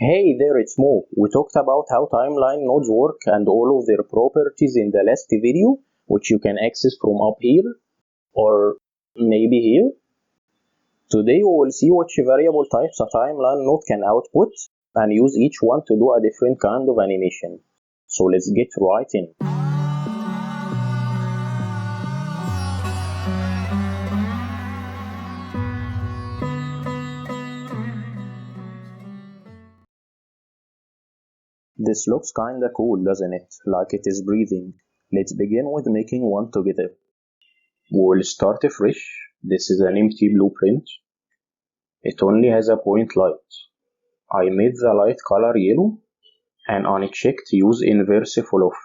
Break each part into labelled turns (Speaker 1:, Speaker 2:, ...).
Speaker 1: Hey there, it's Mo. We talked about how timeline nodes work and all of their properties in the last video, which you can access from up here or maybe here. Today we will see which variable types a timeline node can output and use each one to do a different kind of animation. So let's get right in. This looks kinda cool, doesn't it? Like it is breathing. Let's begin with making one together. We will start fresh. This is an empty blueprint. It only has a point light. I made the light color yellow and unchecked use inverse fall-off.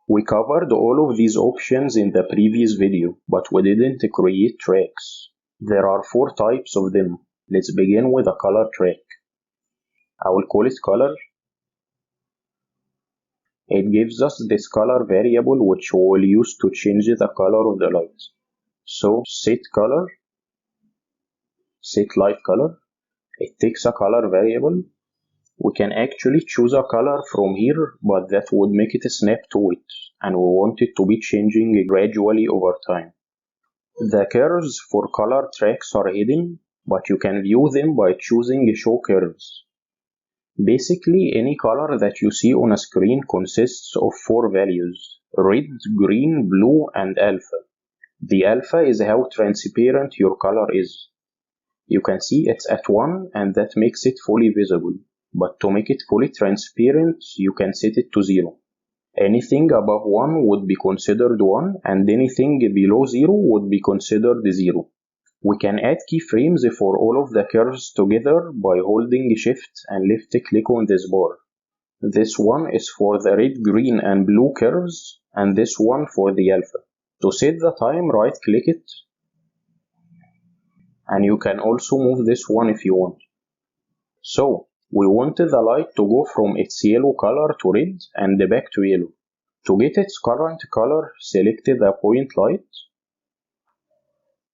Speaker 1: We covered all of these options in the previous video, but we didn't create tracks. There are 4 types of them. Let's begin with a color track. I will call it color. It gives us this color variable which we will use to change the color of the light. So set color, set light color. It takes a color variable. We can actually choose a color from here, but that would make it snap to it, and we want it to be changing gradually over time. The curves for color tracks are hidden, but you can view them by choosing Show Curves. Basically, any color that you see on a screen consists of 4 values: red, green, blue, and alpha. The alpha is how transparent your color is. You can see it's at 1 and that makes it fully visible. But to make it fully transparent, you can set it to 0. Anything above 1 would be considered 1, and anything below 0 would be considered 0. We can add keyframes for all of the curves together by holding Shift and left click on this bar. This one is for the red, green, and blue curves, and this one for the alpha. To set the time, right click it, and you can also move this one if you want. So, we wanted the light to go from its yellow color to red and back to yellow. To get its current color, select the point light.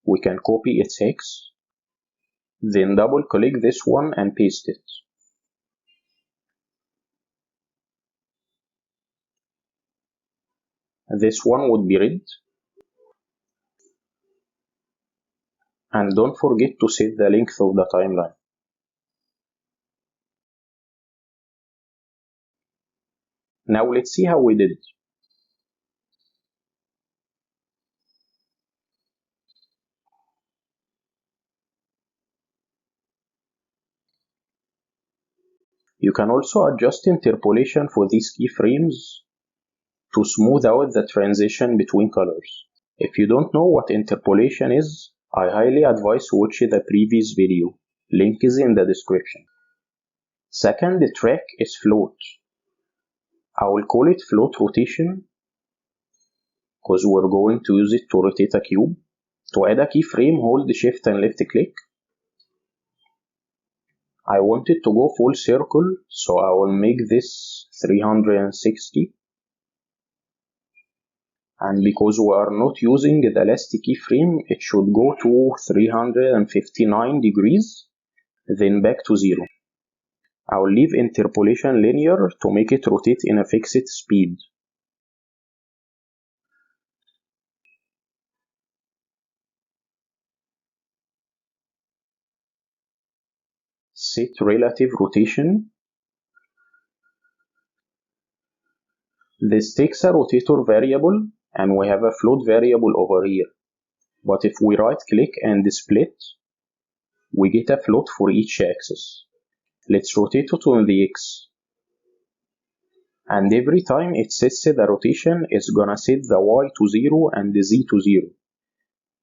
Speaker 1: We can copy its hex. Then double click this one and paste it. This one would be red. And don't forget to set the length of the timeline. Now let's see how we did it. You can also adjust interpolation for these keyframes to smooth out the transition between colors. If you don't know what interpolation is, I highly advise watch the previous video. Link is in the description. Second track is float. I will call it float rotation because we're going to use it to rotate a cube. To add a keyframe, hold Shift and left click. I want it to go full circle, so I will make this 360. And because we are not using the last keyframe, it should go to 359 degrees, then back to 0. I will leave interpolation linear to make it rotate in a fixed speed. Set relative rotation. This takes a rotator variable, and we have a float variable over here. But if we right click and split, we get a float for each axis. Let's rotate it on the X. And every time it sets the rotation, it's gonna set the Y to 0 and the Z to 0.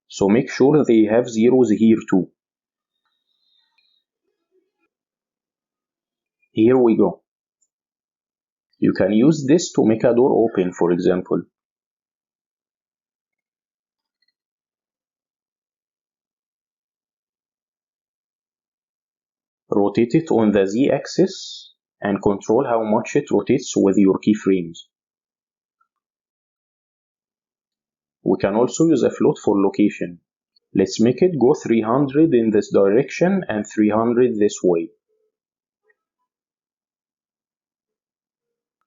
Speaker 1: So make sure they have zeros here too. Here we go. You can use this to make a door open, for example. Rotate it on the Z-axis and control how much it rotates with your keyframes. We can also use a float for location. Let's make it go 300 in this direction and 300 this way.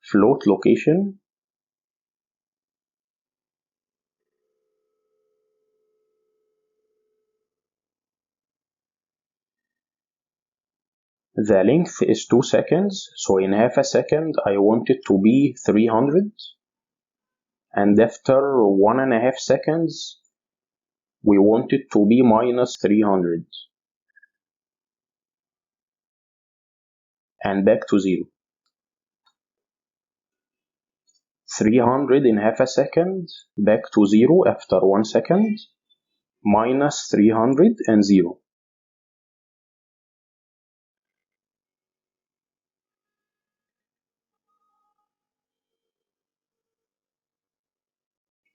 Speaker 1: Float location. The length is 2 seconds, so in half a second I want it to be 300. And after 1.5 seconds, we want it to be minus 300. And back to 0. 300 in half a second, back to 0 after 1 second, minus 300 and 0.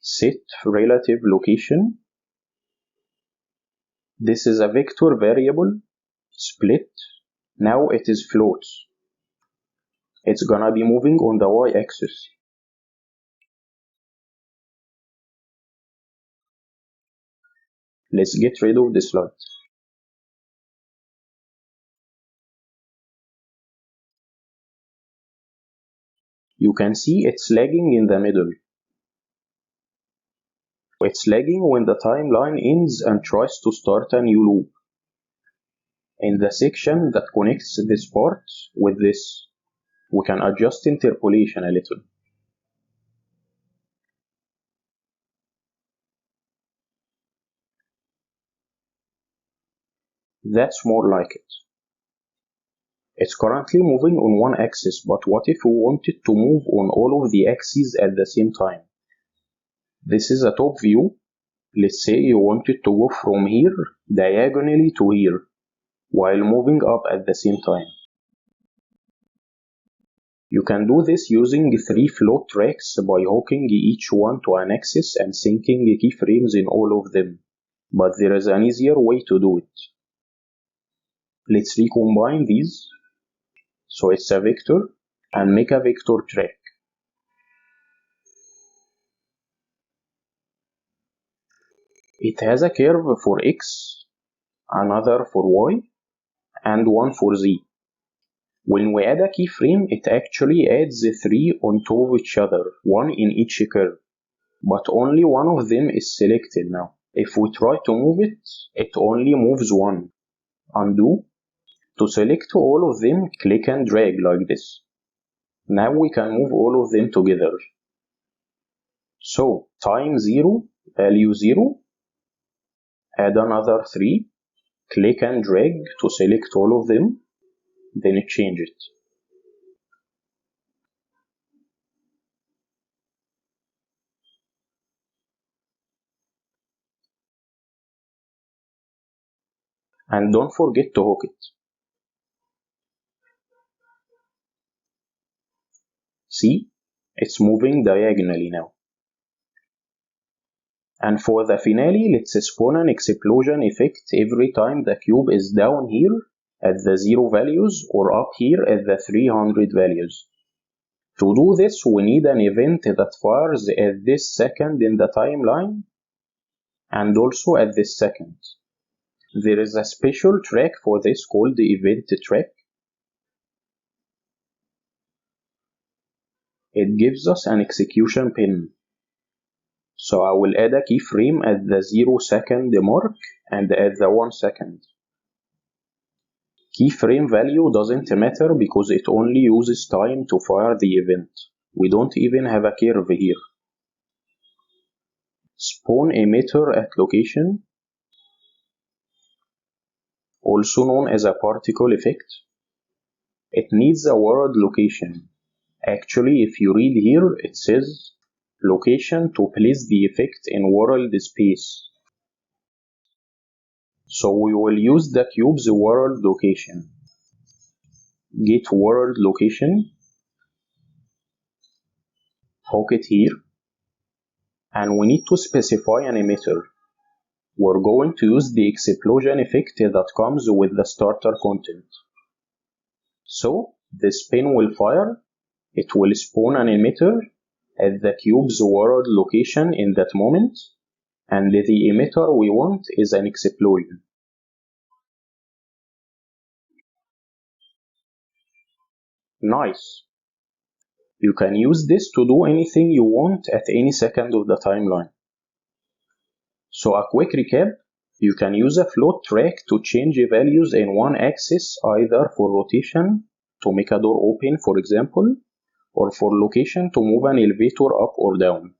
Speaker 1: Set relative location. This is a vector variable, split. Now it is floats. It's gonna be moving on the y-axis. Let's get rid of this slide. You can see it's lagging in the middle. It's lagging when the timeline ends and tries to start a new loop. In the section that connects this part with this, we can adjust interpolation a little. That's more like it. It's currently moving on one axis, but what if we wanted to move on all of the axes at the same time? This is a top view. Let's say you wanted to go from here diagonally to here, while moving up at the same time. You can do this using 3 float tracks by hooking each one to an axis and syncing keyframes in all of them, but there is an easier way to do it. Let's recombine these, so it's a vector, and make a vector track. It has a curve for X, another for Y, and one for Z. When we add a keyframe, it actually adds 3 on top of each other, one in each curve, but only one of them is selected now. If we try to move it, it only moves one. Undo. To select all of them, click and drag like this. Now we can move all of them together. So, time 0, value 0, add another 3, click and drag to select all of them, then change it. And don't forget to hook it. See? It's moving diagonally now. And for the finale, let's spawn an explosion effect every time the cube is down here at the 0 values or up here at the 300 values. To do this, we need an event that fires at this second in the timeline and also at this second. There is a special track for this called the event track. It gives us an execution pin. So I will add a keyframe at the 0 second mark and at the 1 second. Keyframe value doesn't matter because it only uses time to fire the event. We don't even have a curve here. Spawn emitter at location, also known as a particle effect. It needs a world location. Actually, if you read here, it says location to place the effect in world space. So we will use the cube's world location. Get world location, hook it here, and we need to specify an emitter. We're going to use the explosion effect that comes with the starter content. So the spin will fire, it will spawn an emitter at the cube's world location in that moment, and the emitter we want is an explosion. Nice! You can use this to do anything you want at any second of the timeline. So a quick recap, you can use a float track to change values in one axis either for rotation, to make a door open for example, or for location to move an elevator up or down,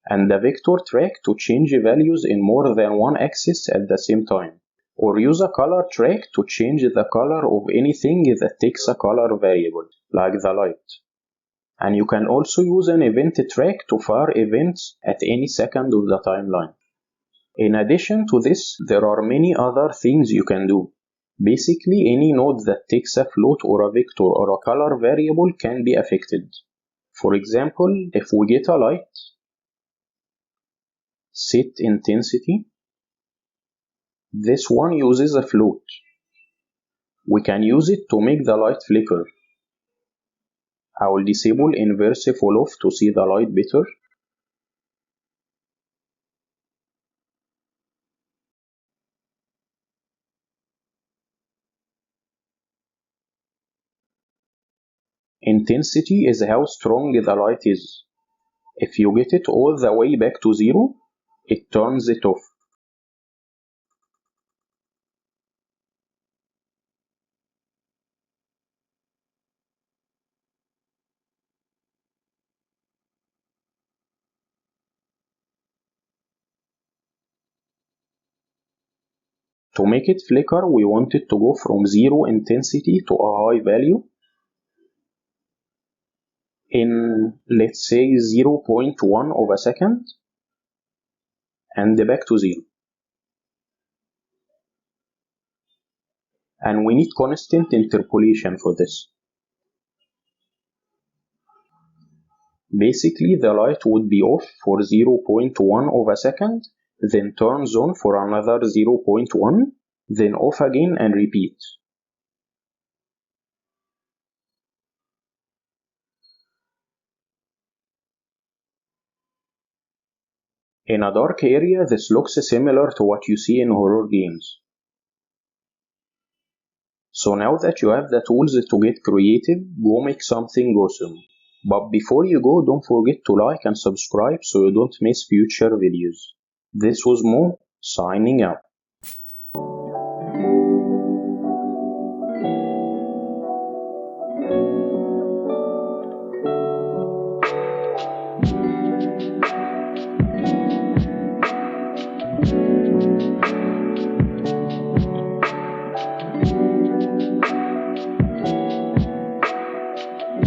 Speaker 1: and a vector track to change values in more than one axis at the same time, or use a color track to change the color of anything that takes a color variable, like the light. And you can also use an event track to fire events at any second of the timeline. In addition to this, there are many other things you can do. Basically, any node that takes a float or a vector or a color variable can be affected. For example, if we get a light, set intensity, this one uses a float. We can use it to make the light flicker. I will disable inverse fall off to see the light better. Intensity is how strong the light is. If you get it all the way back to 0, it turns it off. To make it flicker, we want it to go from 0 intensity to a high value in, let's say, 0.1 of a second, and back to 0. And we need constant interpolation for this. Basically, the light would be off for 0.1 of a second, then turns on for another 0.1, then off again and repeat. In a dark area, this looks similar to what you see in horror games. So now that you have the tools to get creative, go make something awesome. But before you go, don't forget to like and subscribe so you don't miss future videos. This was Mo, signing out.